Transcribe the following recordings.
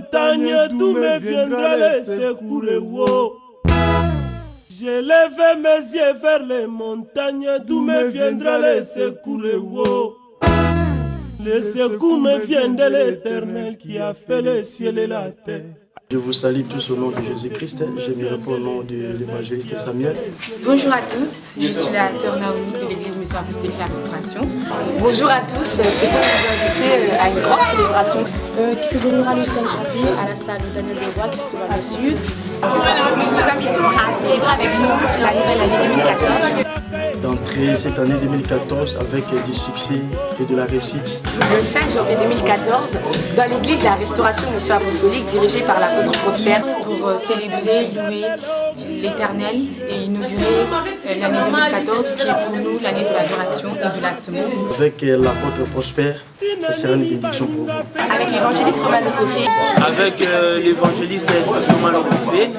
montagnes, d'où me viendra le secours? Je lève mes yeux vers les montagnes, d'où me viendra le secours? Le secours me vient de l'Éternel qui a fait le ciel et la terre. Je vous salue tous au nom de Jésus-Christ. Je me réponds au nom de l'évangéliste Samuel. Bonjour à tous, je suis la sœur Naomi de l'église Mission Apostolique La Restauration. Bonjour à tous, c'est pour vous inviter à une grande célébration qui se déroulera le 5 janvier à la salle Daniel Leroy qui se trouve à le sud. Nous vous invitons à célébrer avec nous la nouvelle année 2014. D'entrer cette année 2014 avec du succès et de la réussite. Le 5 janvier 2014, dans l'église La Restauration Mission Apostolique dirigée par l'apôtre Prosper pour célébrer, louer l'Éternel et inaugurer l'année 2014 qui est pour nous l'année de l'adoration et de la semence. Avec l'apôtre Prosper, ça sera une bénédiction pour vous. Avec l'évangéliste Thomas Lokofé. Avec l'évangéliste Thomas Lokofé,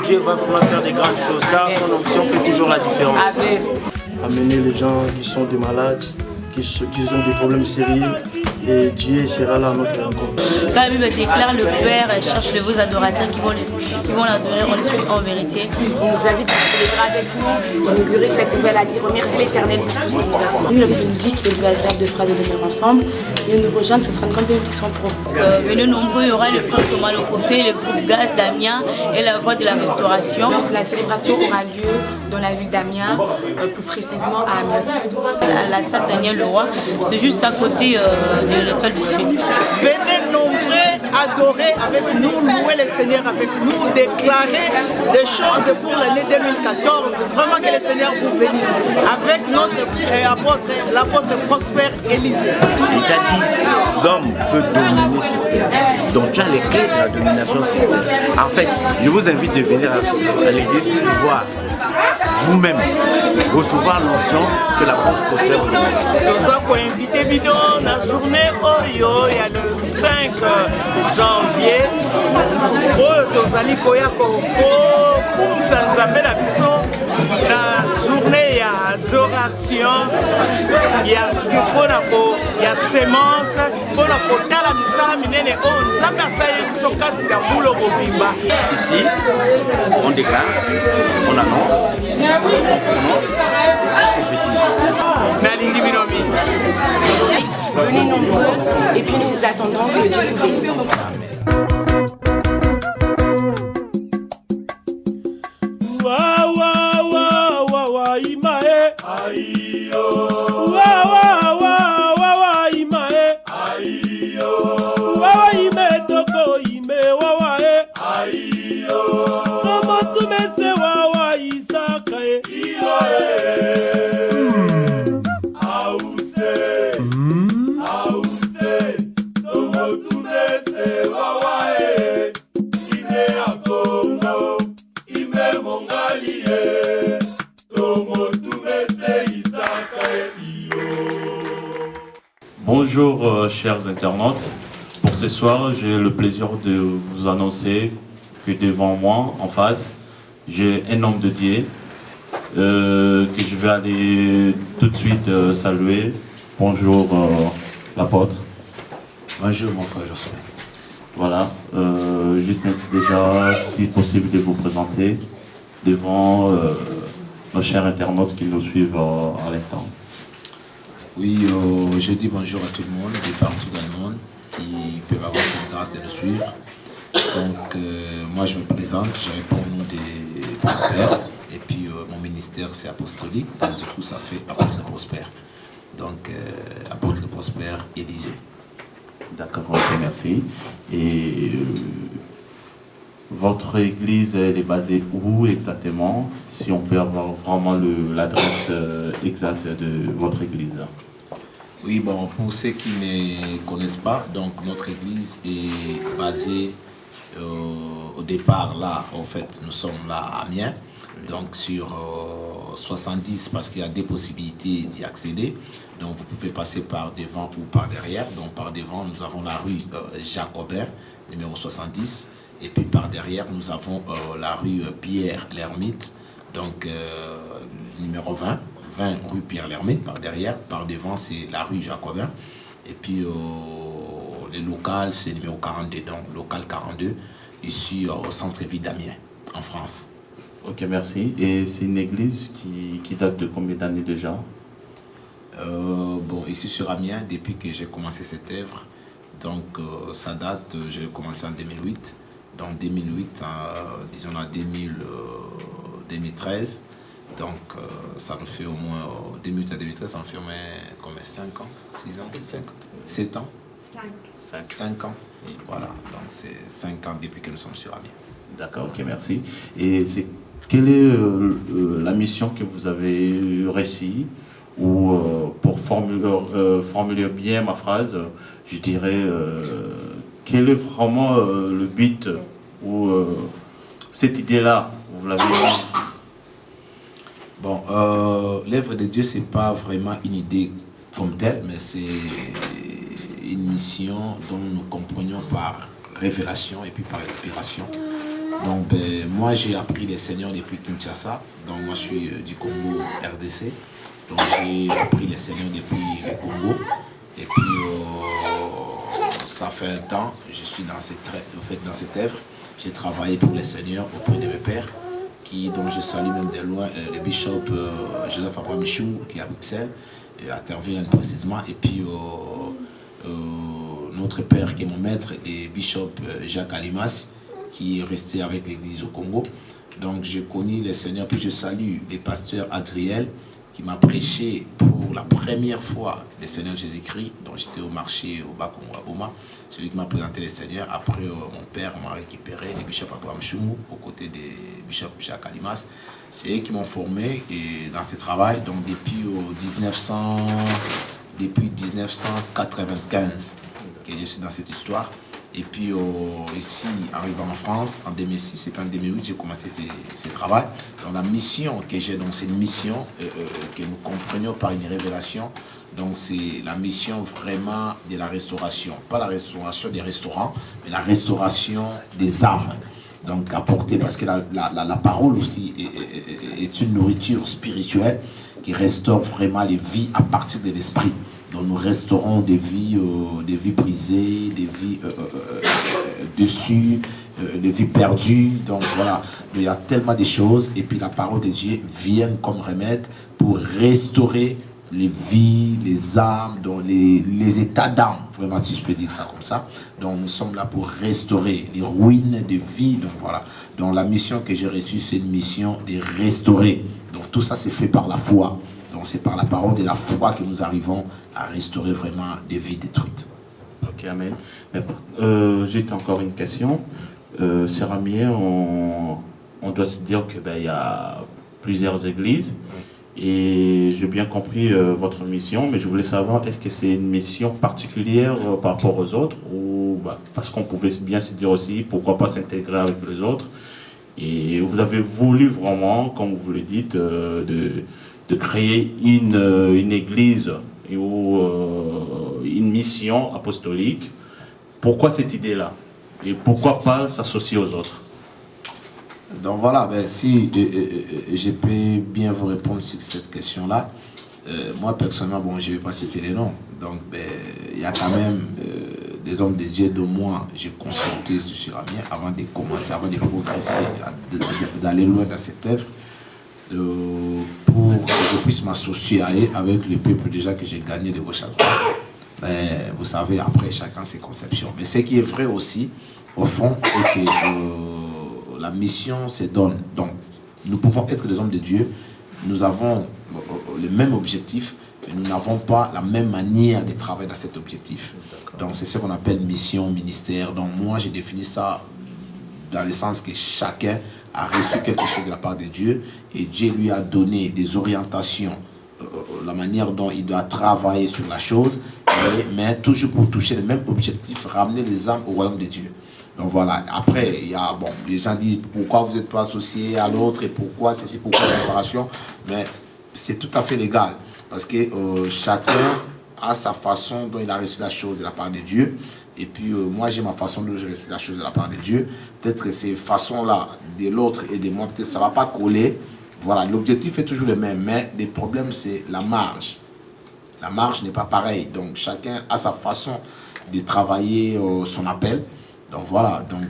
Dieu va vraiment faire des grandes choses car son onction fait toujours la différence. Amener les gens qui sont des malades, qui ont des problèmes sérieux, et Dieu sera là à notre rencontre. La Bible déclare le Père cherche les vos adorateurs qui vont l'adorer en esprit et en vérité. On nous invite à célébrer avec nous, inaugurer cette nouvelle année, remercier l'Éternel pour tout ce qu'il nous a fait. La Bible nous dit qu'il est plus agréable de frères de devenir ensemble. Et nous rejoindre, ce sera une grande bénédiction pour vous. Venez nombreux, il y aura le frère Thomas Lokofé, le groupe Gaz d'Amiens et la voix de la restauration. Donc, la célébration aura lieu dans la ville d'Amiens, plus précisément à Amiens Sud. La salle Daniel Leroy, c'est juste à côté de l'étoile du Sud. Venez nombreux adorer avec nous, louer le Seigneur avec nous, déclarer des choses pour l'année 2014. Vraiment que le Seigneur vous bénisse. Avec notre apôtre, l'apôtre Prosper Élisée. Il t'a dit, l'homme peut dominer sur terre. Donc tu as les clés de la domination sur terre. En fait, je vous invite de venir à l'église pour voir vous-même recevoir l'onction que la France Prosper vous donne. Nous avons invité Bidon la journée Oyo, il y a le 5 janvier. Nous allons pour Sanzambe la Bisson, la journée il y a adoration, il y a il y a sémence, pour la potala misala minene on zakasa yebiso kati ya bulo bobimba. Ici, on déclare, on annonce, on prononce, on prophétise. Nalingi binomi. Venez nombreux et puis nous vous attendons que Dieu vous bénisse. Bonjour chers internautes, pour ce soir j'ai le plaisir de vous annoncer que devant moi, en face, j'ai un homme de Dieu que je vais aller tout de suite saluer. Bonjour l'apôtre. Bonjour mon frère Jocelyn. Voilà, juste déjà si possible de vous présenter devant nos chers internautes qui nous suivent à l'instant. Oui, je dis bonjour à tout le monde, de partout dans le monde, qui peuvent avoir cette grâce de nous suivre. Donc, moi je me présente, je réponds au nom des Prosper, et puis mon ministère c'est apostolique, donc du coup ça fait apôtre Prosper. Donc, apôtre Prosper Élisée. D'accord, ok, merci. Et votre église, elle est basée où exactement? Si on peut avoir vraiment l'adresse exacte de votre église. Oui, bon, pour ceux qui ne connaissent pas, donc notre église est basée au départ là, en fait, nous sommes là à Amiens, donc sur 70 parce qu'il y a des possibilités d'y accéder. Donc vous pouvez passer par devant ou par derrière. Donc par devant, nous avons la rue Jacobin, numéro 70. Et puis par derrière, nous avons la rue Pierre l'Ermite, donc numéro 20 rue Pierre l'Ermite par derrière. Par devant, c'est la rue Jacobin. Et puis Le local, c'est numéro 42, donc local 42, ici au centre-ville d'Amiens, en France. Ok, merci. Et c'est une église qui date de combien d'années déjà? Bon, ici sur Amiens, depuis que j'ai commencé cette œuvre, donc ça date, j'ai commencé en 2008. Donc 2008, disons en 2013. Donc ça me fait au moins, 2008 à 2013, ça me fait au moins combien, 5 ans, 6 ans, 5 ans, 7 ans 5 ans. Voilà, donc c'est 5 ans depuis que nous sommes sur Amiens. D'accord, ok, merci. Et quelle est la mission que vous avez réussi, ou pour formuler bien ma phrase, je dirais, quel est vraiment le but, ou cette idée-là, vous l'avez... Bon, l'œuvre de Dieu, c'est pas vraiment une idée comme telle, mais c'est une mission dont nous comprenions par révélation et puis par inspiration. Donc, moi, j'ai appris les Seigneurs depuis Kinshasa. Donc, moi, je suis du Congo, RDC. Donc, j'ai appris les Seigneurs depuis le Congo. Et puis, ça fait un temps, je suis dans cette œuvre. J'ai travaillé pour les Seigneurs auprès de mes pères, dont je salue même de loin le bishop Joseph Abraham Michou, qui est à Bruxelles, à Tervuren précisément. Et puis, notre père, qui est mon maître, le bishop Jacques Alimas, qui est resté avec l'église au Congo. Donc, je connais les Seigneurs, puis je salue le pasteur Adriel, qui m'a prêché pour la première fois les Seigneurs Jésus-Christ. Donc, j'étais au marché au Bas-Congo à Boma. C'est lui qui m'a présenté les Seigneurs. Après, mon père m'a récupéré, le bishop Abraham Choumou, aux côtés des bishop Jacques Alimas. C'est eux qui m'ont formé et dans ce travail. Donc, depuis 1995 que je suis dans cette histoire. Et puis ici, arrivant en France, en 2006 et puis en 2008, j'ai commencé ce travail. Donc la mission que j'ai, donc c'est une mission que nous comprenions par une révélation. Donc c'est la mission vraiment de la restauration. Pas la restauration des restaurants, mais la restauration des âmes. Donc apporter, parce que la parole aussi est une nourriture spirituelle qui restaure vraiment les vies à partir de l'esprit. Donc nous restaurons des vies brisées, des vies dessus, des vies perdues. Donc voilà, il y a tellement de choses. Et puis la parole de Dieu vient comme remède pour restaurer les vies, les âmes, donc les états d'âme, vraiment si je peux dire ça comme ça. Donc nous sommes là pour restaurer les ruines de vie. Donc voilà, donc la mission que j'ai reçue, c'est une mission de restaurer. Donc tout ça c'est fait par la foi. Donc c'est par la parole de la foi que nous arrivons à restaurer vraiment des vies détruites. Ok, amen. J'ai encore une question. Sur Amiens, on doit se dire qu'il y a plusieurs églises. Et j'ai bien compris votre mission, mais je voulais savoir, est-ce que c'est une mission particulière par rapport aux autres, ou parce qu'on pouvait bien se dire aussi, pourquoi pas s'intégrer avec les autres. Et vous avez voulu vraiment, comme vous le dites, de créer une église ou une mission apostolique. Pourquoi cette idée-là? Et pourquoi pas s'associer aux autres? Donc voilà, si je peux bien vous répondre sur cette question-là. Moi personnellement, bon, je ne vais pas citer les noms. Donc il y a quand même des hommes de Dieu dont moi j'ai consulté sur Amiens avant de commencer, avant de progresser, d'aller loin dans cette œuvre. Pour que je puisse m'associer avec le peuple déjà que j'ai gagné de gauche à droite. Vous savez, après chacun ses conceptions. Mais ce qui est vrai aussi, au fond, est que la mission se donne. Donc, nous pouvons être des hommes de Dieu, nous avons le même objectif, mais nous n'avons pas la même manière de travailler dans cet objectif. Donc, c'est ce qu'on appelle mission, ministère. Donc, moi, j'ai défini ça dans le sens que chacun a reçu quelque chose de la part de Dieu et Dieu lui a donné des orientations, la manière dont il doit travailler sur la chose, mais toujours pour toucher le même objectif, ramener les âmes au royaume de Dieu. Donc voilà, après, il y a, bon, les gens disent pourquoi vous n'êtes pas associé à l'autre et pourquoi ceci, pourquoi la séparation, mais c'est tout à fait légal parce que chacun a sa façon dont il a reçu la chose de la part de Dieu. Et puis moi j'ai ma façon de gérer la chose de la part de Dieu. Peut-être que ces façons-là de l'autre et de moi, peut-être ça ne va pas coller. Voilà, l'objectif est toujours le même, mais le problème c'est la marge. La marge n'est pas pareille. Donc chacun a sa façon de travailler son appel. Donc voilà, donc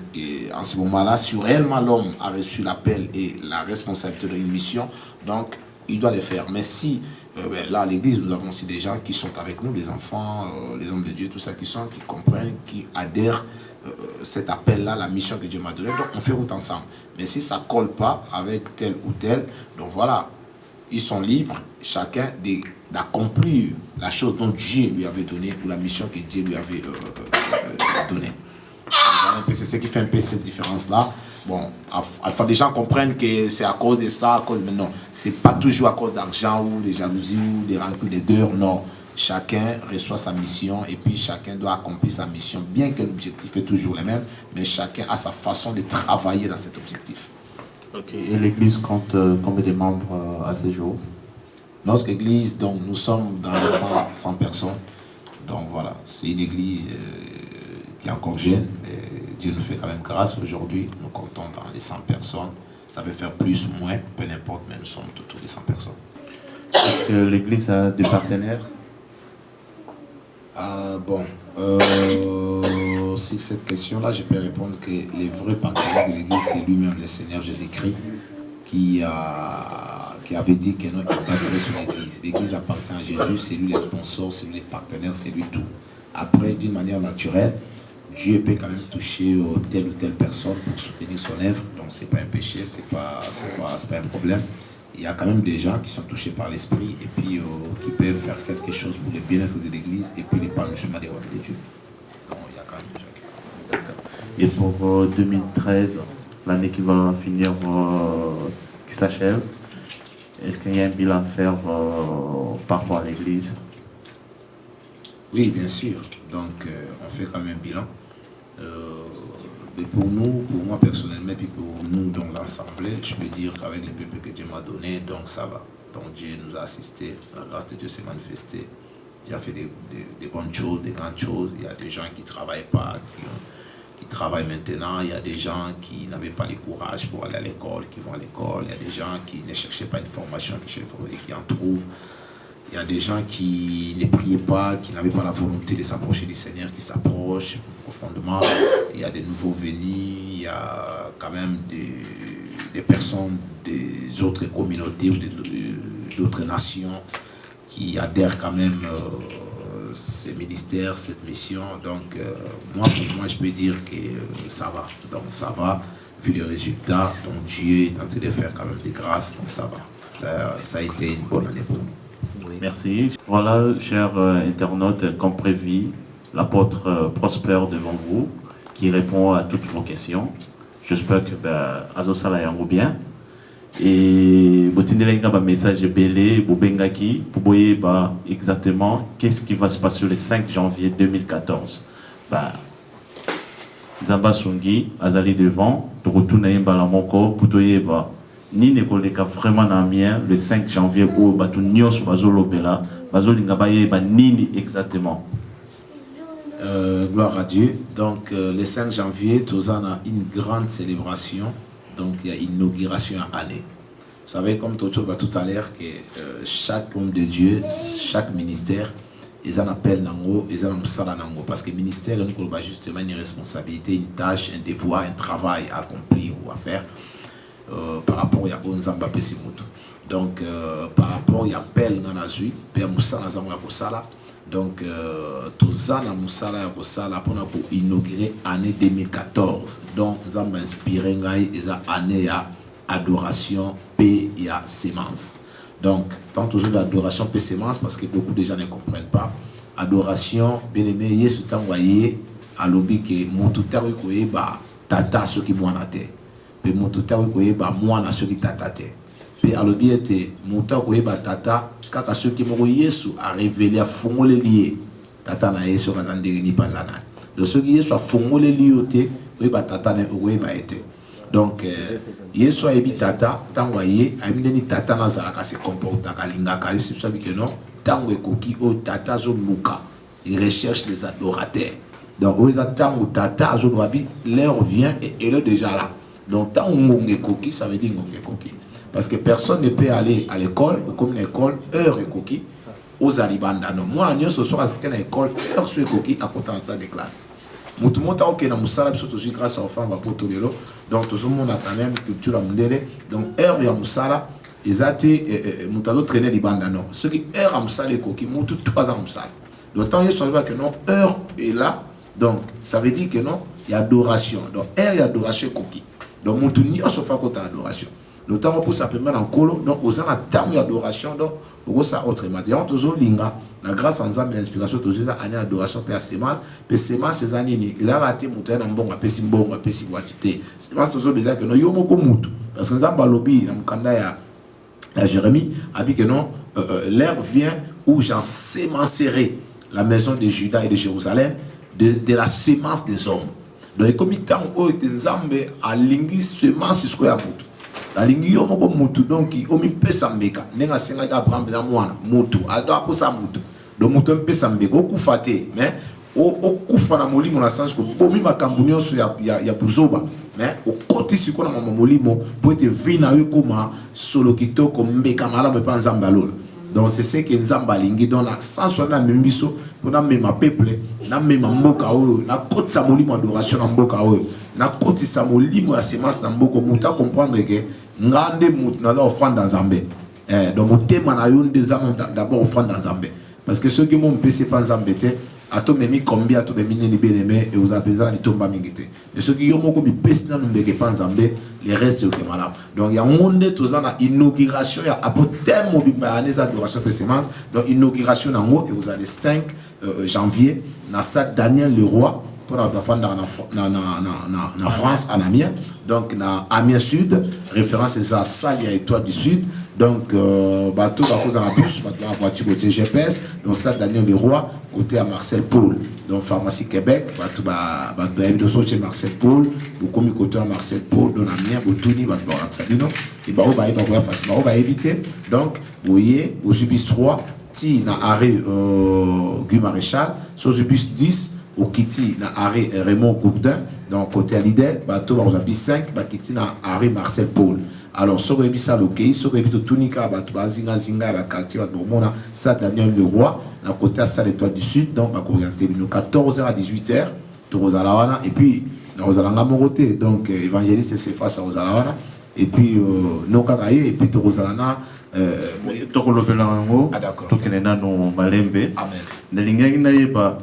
en ce moment-là, si réellement l'homme a reçu l'appel et la responsabilité d'une mission, donc il doit le faire. Mais si, là à l'église, nous avons aussi des gens qui sont avec nous, les enfants, les hommes de Dieu, tout ça, qui comprennent, qui adhèrent cet appel-là, la mission que Dieu m'a donnée. Donc on fait route ensemble. Mais si ça ne colle pas avec tel ou tel, donc voilà, ils sont libres, chacun d'accomplir la chose dont Dieu lui avait donnée ou la mission que Dieu lui avait donnée. C'est ce qui fait un peu cette différence-là. Bon, des gens comprennent que c'est à cause de ça, mais non, c'est pas toujours à cause d'argent ou de jalousie ou des rancunes, des guerres, non. Chacun reçoit sa mission et puis chacun doit accomplir sa mission, bien que l'objectif est toujours le même, mais chacun a sa façon de travailler dans cet objectif. Ok. Et l'église compte combien de membres à ce jour? Notre église, donc, nous sommes dans les 100 personnes. Donc voilà, c'est une église qui est encore jeune, mais Dieu nous fait quand même grâce. Aujourd'hui, nous comptons dans les 100 personnes. Ça peut faire plus ou moins, peu n'importe, mais nous sommes autour des 100 personnes. Est-ce que l'église a des partenaires? Sur cette question-là, je peux répondre que les vrais partenaires de l'église, c'est lui-même, le Seigneur Jésus-Christ, qui avait dit que nous bâtirait sur l'église. L'église appartient à Jésus, c'est lui les sponsors, c'est lui les partenaires, c'est lui tout. Après, d'une manière naturelle, Dieu peut quand même toucher telle ou telle personne pour soutenir son œuvre. Donc c'est pas un péché, c'est pas un problème. Il y a quand même des gens qui sont touchés par l'esprit et puis qui peuvent faire quelque chose pour le bien-être de l'église et puis l'épanouissement des rois de Dieu. Donc il y a quand même des gens qui font. Et pour 2013, l'année qui va finir, qui s'achève, est-ce qu'il y a un bilan à faire par rapport à l'église? Oui, bien sûr. Donc on fait quand même un bilan. Mais pour nous, pour moi personnellement, puis pour nous dans l'Assemblée, je peux dire qu'avec le peuple que Dieu m'a donné, donc ça va. Donc Dieu nous a assistés, la grâce de Dieu s'est manifestée. Dieu a fait des bonnes choses, des grandes choses. Il y a des gens qui ne travaillent pas, qui travaillent maintenant. Il y a des gens qui n'avaient pas le courage pour aller à l'école, qui vont à l'école. Il y a des gens qui ne cherchaient pas une formation, qui en trouvent. Il y a des gens qui ne priaient pas, qui n'avaient pas la volonté de s'approcher du Seigneur, qui s'approchent profondément. Il y a des nouveaux venus, il y a quand même des personnes des autres communautés ou d'autres nations qui adhèrent quand même à ces ministères, cette mission. Donc pour moi, je peux dire que ça va. Donc ça va, vu les résultats. Donc Dieu est en train de faire quand même des grâces, donc ça va. Ça a été une bonne année pour nous. Merci. Voilà, chers internautes, comme prévu, l'apôtre Prosper devant vous, qui répond à toutes vos questions. J'espère que Azosala yango bien. Et botindelenga ba message belé bobengaki pour boyer exactement qu'est-ce qui va se passer le 5 janvier 2014. Nzamba Songi azali devant, to retourner mbala moko pour toyeba ni nekoleka vraiment na mien le 5 janvier où batu nyos bazolobela bazolinga bayeba nini exactement. Gloire à Dieu. Donc le 5 janvier, tous on a une grande célébration. Donc il y a une inauguration à année. Vous savez, comme tout à l'heure, que chaque homme de Dieu, chaque ministère, ils en appellent nango, ils en amsala nango. Parce que le ministère, nous avons justement une responsabilité, une tâche, un devoir, un travail à accomplir ou à faire par rapport à Onzamba Pesimutu. Donc par rapport à l'appel dans la vie, Père Moussa Nazamwa Kosala. Donc, Tozana Moussala et Kosala pour inaugurer l'année 2014. Donc, nous avons inspiré une année à adoration, paix et à sémence. Donc, tant toujours d'adoration, paix, sémence, parce que beaucoup de gens ne comprennent pas. Adoration, bien aimé, Yesu Tangoye, à l'objet que Moutouta Wikoye, tata, ceux qui m'ont naté. Puis Moutouta Wikoye, moi, ceux qui tataté. Puis à l'objet était Moutouta Wikoye, tata, kaka ceux qui m'ont Yesu a révélé à fongo les liés. Tata na Yesu, Kazandérini Pazana. Donc, ceux qui Yesu a fongo les liés, tata na Oye ba été. Donc, Yesu a ébi tata, tangoye, a ébi tata na Zalaka se comporta, kalingaka, Yesu sabi que non, tango ekoki, o tata zo luka. Il recherche les adorateurs. Donc, au tango tata zo doabi, l'heure vient et elle est déjà là. Donc, tango ngonge koki, ça veut dire ngonge koki. Parce que personne ne peut aller à l'école, ou comme l'école, heure et koki. aux alibanda non moi nous ce soir à cette école heure sur coquille à côté en salle de classe mutu monta ok na musala biso to grâce aux femmes va poto lelo donc tout le monde a quand même culture amundele donc heure ya musala ezati mutalo traîner libanda non ce qui heure à musala coquille mutu 3 ans musala d'autant il soit que non heure est là donc ça veut dire que non il y a adoration donc heure il y a adoration coquille donc mutu ni on se fait côté adoration d'autant pour ça permet en colo donc aux en termes d'adoration donc au ça autrement donc toujours linga la grâce ensemble l'inspiration toujours ça année adoration per semence ces années ni il a raté mutu na mbonga pesi mbonga pesi watité semence toujours besoin que non yo moko mutu parce que nzamba lobi na mukanda ya Jérémie a dit que non l'heure vient où j'ensemencerai la maison de Juda et de Jérusalem de la semence des hommes donc comme il temps où nzambe a lingi semence jusqu'à mutu alingi yo moko mutu donc omi pesa mbeka nenga senga ka Abraham beza mwana mutu ado akosa mutu donc mutu mpesa mbeka okufa te mais okufa na molimo na sens ko bomi makambo nyonso ya buzoba mais okoti siko na molimo po ete vi na yo koma solo kitoko mbeka malamu pa nzamba lola donc c'est ce que nzamba alingi donc na sens wana membiso pona mema peuple na mema mboka oyo na kotisa molimo adoration na mboka oyo na kotisa molimo ya semence na mboka mutu a comprendre que ngande mutu naza offrande dans Zambé donc motema na yo ndeza d'abord offrande dans Zambé parce que ceux qui m'ont payé pas Zambé te atomemi combien atomemi nini beleme et vous appelez ça litomba mingete et ceux qui ont moko mi pesi na mbeke pas Zambé les restes au malade donc il y a monde tous na inauguration ya apotem mobimba anesa adoration de semence donc inauguration nango et vous allez 5 janvier na salle Daniel Leroy pour la fin na France en Amiens donc na Amiens Sud référence c'est à salle ya étoile du Sud donc bateau à cause de la bus la voiture côté GPS donc salle Daniel Leroy côté à Marcel Paul donc pharmacie Québec bateau de chez Marcel Paul beaucoup mi côté à Marcel Paul dans Amiens botuni bateau à Sabino et ba pas facilement on va éviter donc vous voyez au bus 3 ti na arrêt Guy Maréchal sur le bus 10 au Kiti na arrêt Raymond Gourdin donc côté à l'idée bateau au bus 5 ba Kiti na arrêt Marcel Paul alors sur le bus à l'OKI sur le bus Tunika bateau bazinga zinga la quartier bateau mona ça Daniel Leroy na côté à salle étoile du Sud donc ba orienté de 14h à 18h de Rosalawana et puis na Rosalanga Moroté donc évangéliste c'est face à Rosalawana et puis Nokagaye et puis de Rosalana tokenena no malembe nelingaki nayeba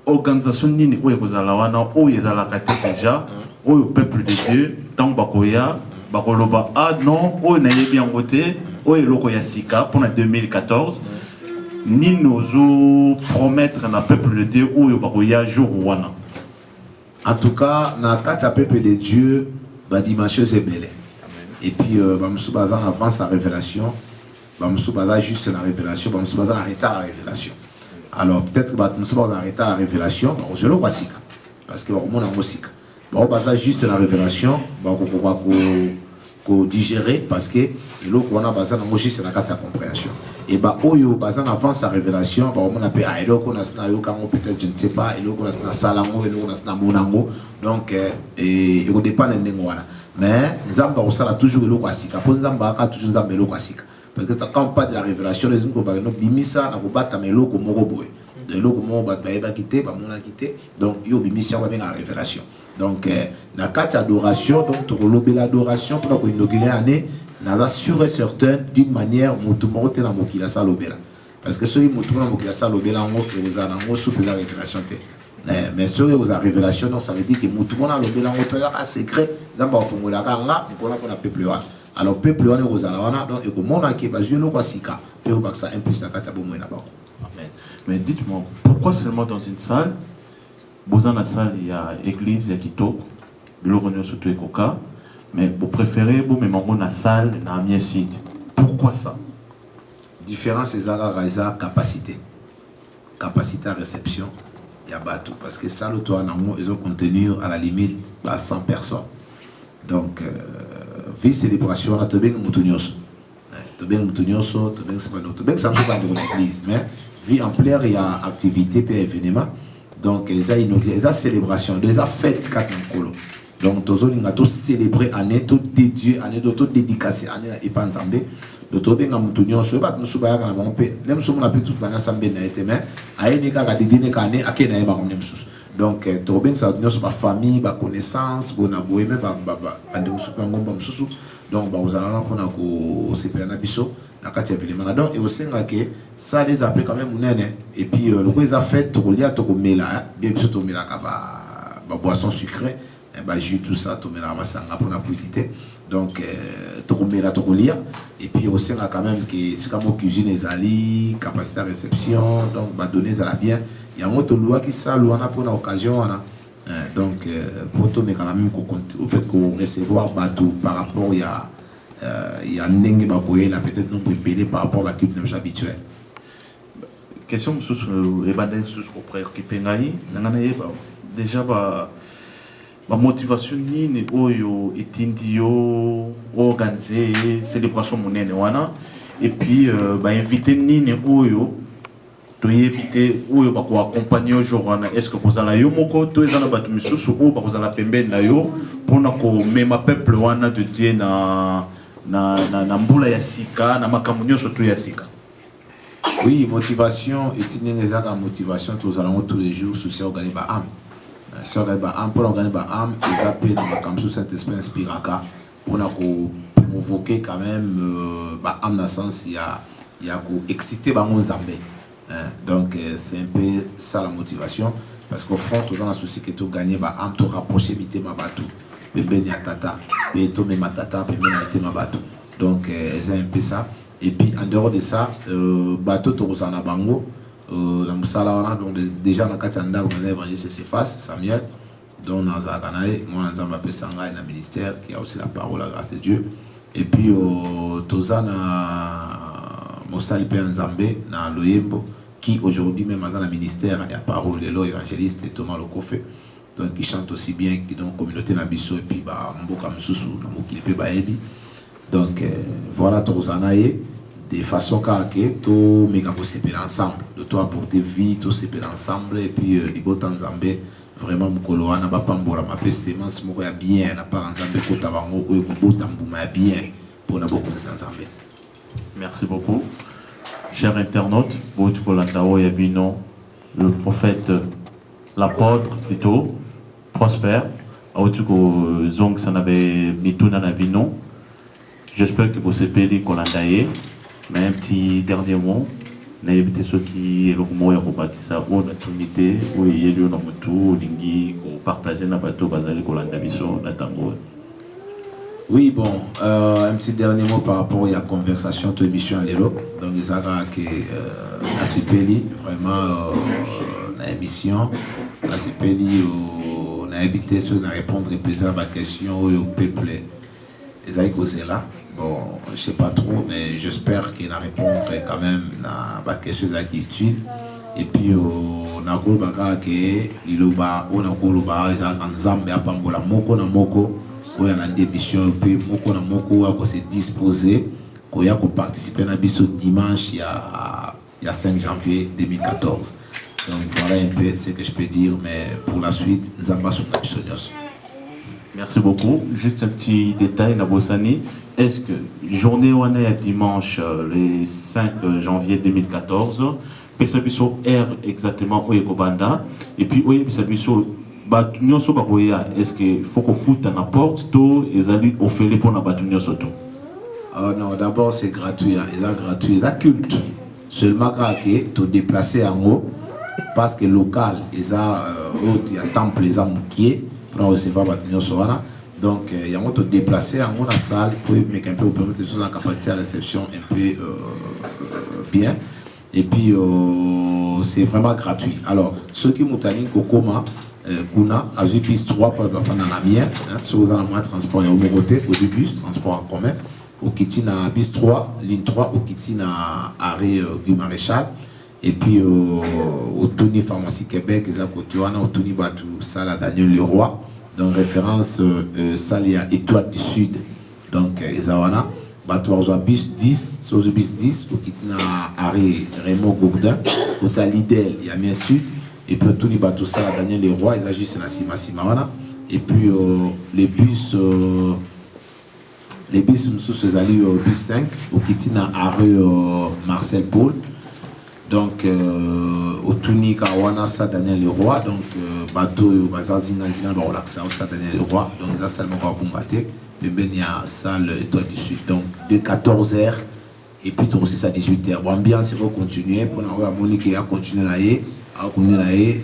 organisation nini oyo kozala wana oyo ezalaka te déjà oyo peuple de Dieu tant bakoya bakoloba ah non oyo nayebi yango te oyo eloko ya sika mpona 2014 nini ozo promettre na peuple de Dieu oyo bakoya jour wana en tout cas na kati ya peuple de Dieu badimension ebele et puis bamoussou baza avant sa révélation bamoussou baza juste la révélation bamoussou baza en retard à la révélation alors peut-être bamoussou baza en retard à la révélation bazolo basika parce que bakomona yango sika baza juste la révélation bakokoka ko digérer parce que eloko wana baza nango juste na kati ya compréhension et oyo baza avant sa révélation bakomona pe eloko nasina yokango peut-être je ne sais pas eloko nasina salango eloko nasina monango donc ekodépendre ndenge wana mais nzamba osala toujours eloko asika po nzamba aka toujours nzamba eloko asika parce que quand on parle de la révélation les gens ko bimisa na kobata meloko moko boye de eloko moko ba ba kité ba mona kité donc yo bimisa ba la révélation donc na kati adoration donc to lobela adoration pour ko inaugurer année na sûr et certain d'une manière mutu moko te na mokila sa lobela parce que ceux mutu na mokila sa lobela ngo ke ozana ngo sous la révélation te mais sur vous avez révélation donc ça veut dire que tout le monde a lobela ngo to ya secret nzamba ofungola kanga mpona pona peuple wana alors peuple wana ozala wana donc ekomona ke bazwi eloko asika pe obakisa implice na kati ya bomoi na bango. Amen. Mais dites-moi pourquoi seulement dans une salle bozana na salle il y a église ya kitoko biloko nyonso to ekoka mais vous préférez vous même en na salle na Amiens Sud pourquoi ça différence ezala raisa capacité à réception ya bato parce que salle to na mo ils ont contenir à la limite à 100 personnes donc vie célébration na tobeng mutunyoso ça ne pas de l'église mais vie en plein il y a activité puis événement donc ils a inauguré ils a célébration ils a fête quatre nkolo donc tozo linga to célébrer année to dédier année to dédicacer année et pas ensemble le tobe nga mutunyo so ba musu ba ya kana monpe nem so mona pe tout na sambe na eteme aye ne ka de dine kane akena e ba comme nem sus donc tobe ça nous ba famille ba connaissance bona boyeme ba ande musu pa ngomba mususu donc ba uzala pour na ko sepena biso na kati ya vilema donc et au senga que ça les appelle quand même munene et puis le ko ils a fait to lia to ko mela bien biso to mela ka ba boisson sucrée bah jus tout ça tout mélange masanga pour la publicité donc tout lire et puis aussi on a quand même que c'est comme cuisine les ali capacité de réception donc bah donner ça la bien il y a un autre loi qui ça loi na pour l'occasion donc pour tout mais quand même au fait qu'on recevoir bateau par rapport il y a n'engue ba la peut-être non pour payer par rapport à la culture habituelle question sur les bandits sur préoccupé ngai nangana déjà ma motivation ni oyo etindio organiser célébration monene wana et puis inviter ni oyo to éviter oyo ba ko accompagner au jour wana est-ce que vous allez yo moko to ezana batu misusu o ba vous allez pembe na yo pona ko mema peuple wana de Dieu na mbula ya sika na makamunyo surtout ya sika. Oui, motivation etinenge ezaka motivation tous allons tous les jours sur ces organiser ba am sur les ba am pour organiser ba am ils appellent dans comme sous Saint-Esprit inspiraka pour na ko provoquer quand même ba am dans sens il y a ko exciter ba mon nzambe. Donc c'est un peu ça la motivation parce qu'au fond tout dans la souci que tu gagner ba am to rapprocher vite ma bateau bébé ni tata et to me matata bébé ni ma bateau donc c'est un peu ça et puis en dehors de ça bateau to rozana bango la musala wana donc déjà na katanda on a évangéliste s'efface Samuel donc dans Zakanae moi nzamba pesanga na ministère qui a aussi la parole la grâce de Dieu et puis tozana mosali pe nzambe na loyembo qui aujourd'hui même dans le ministère il y a parole de l'évangéliste Thomas Lokofe donc qui chante aussi bien qui donc communauté na biso et puis ba mboka msusu na mokili pe ba ebi donc voilà tozanae de façon que tout méga possible ensemble de toi apporter vie tout c'est ensemble et puis libota nzambe vraiment mukolo wana ba pambola ma semence moko ya bien na par nzambe ko tabango oyo ko bota mbuma bien pour na beaucoup nzambe. Merci beaucoup. Chers internautes, le prophète, l'apôtre plutôt, Prosper, j'espère que vous savez qu'on a d'ailleurs, mais un petit dernier mot, n'ayez ceux qui est le mot et ça, on a unité, où il y a eu un tout, lingi, partager na bateau, basali, qu'on a d'abisso, na tango. Oui, bon, un petit dernier mot par rapport à la conversation de l'émission à l'élo. Donc, il y a la CPLI, vraiment, l'émission, la CPLI, on a invité ceux à répondre et plaisir à la question au peuple. Les aïkosé là. Bon, je ne sais pas trop, mais j'espère qu'il a répondre quand même à la question qui est utile. Et puis, on a dit qu'il y a un Zambé à Pambola, Moko na Moko. Il y a des missions qui sont disposées pour participer à biso dimanche il y a 5 janvier 2014. Donc voilà un peu ce que je peux dire, mais pour la suite, Zamba sur la merci beaucoup. Juste un petit détail, Nabosani. Est-ce que journée où on est à dimanche, le 5 janvier 2014, ça biso R exactement où est Kobanda, et puis où est biso est-ce qu'il faut qu'on foute à la porte et aller au fait pour la bâtonnière surtout? Non, d'abord c'est gratuit, gratuit, c'est culte. Seulement quand tu te déplacer en haut, parce que local, il y a temple, il y a moukier pour recevoir la bâtonnière sur là. Donc il y a un te déplacer en haut dans la salle pour mettre un peu permettre les choses en capacité à réception un peu bien. Et puis c'est vraiment gratuit. Alors ceux qui m'ont dit Kokoma. Kuna, à bus 3 pour la fin de la mienne, si vous avez un transport au côté, au bus, transport en commun, au Kitina bus 3, ligne 3, au Kitina arrêt du Maréchal, et puis au Tony Pharmacie Québec, au Tony Batou, Salle Daniel Leroy, donc référence Salia Étoile du Sud, donc Ezawana, Batou bus 10, sur le bus 10, au Kitina arrêt Raymond Gourdin, au Talidel, il y a bien Sud. Et puis tout les bateaux ça Daniel Leroy ils agissent la Simawana et puis les bus les bis nous sommes allés au bus 5 au Kitina arrêt Marcel Paul. Donc au Tuni Kawana ça Daniel Leroy, donc bateau bazazina zina ba relaxa ça Daniel Leroy, donc ça seulement pour combattre mais ben il y a salle étoile du sud, donc de 14h et puis aussi à 18h. Bon ambiance va continuer pour avoir Monique a continuer là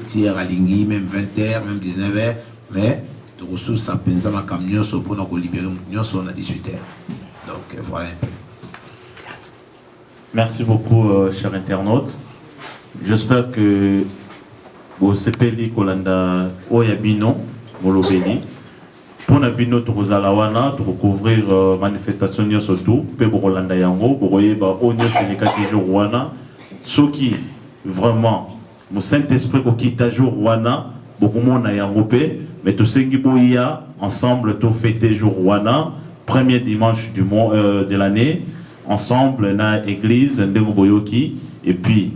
tiers à Lingui même 20h même 19h, mais tout ça pensa ma camion so pour nous libérer nous sont à 18h. Donc voilà un peu. Merci beaucoup, chers internautes. J'espère que vous sepeli kolanda oyabino molobeli pour nabino tozalawana to recouvrir manifestation surtout pe bolanda yango boyeba onyo teneka jour wana soki vraiment mon Saint-Esprit ko kita jour wana bokomona yango pe mais to sengi boya ensemble to fêter jour wana premier dimanche du mois de l'année ensemble na église ndeko boyoki et puis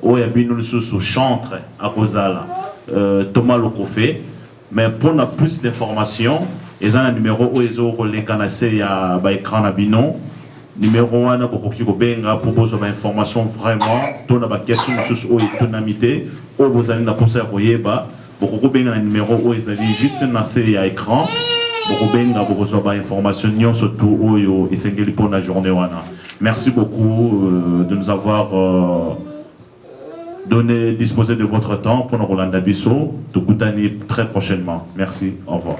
oyabino le sous chantre à Kozala Thomas Lokofé mais pour na plus d'informations ils ont un numéro oezo relenkanase ya ba écran na bino numéro wana bokoki ko benga pour besoin d'informations vraiment to na ba question sous o étonamité o bozali na posa koyeba bokoko benga na numéro o ezali juste na se ya écran bokobenga bokozwa information nyonso tout oyo esengeli pour la journée wana. Merci beaucoup de nous avoir disposé de votre temps pour nous Rolanda Bisso. Tout goutani très prochainement. Merci. Au revoir.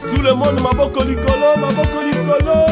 Tout le monde maboko likolo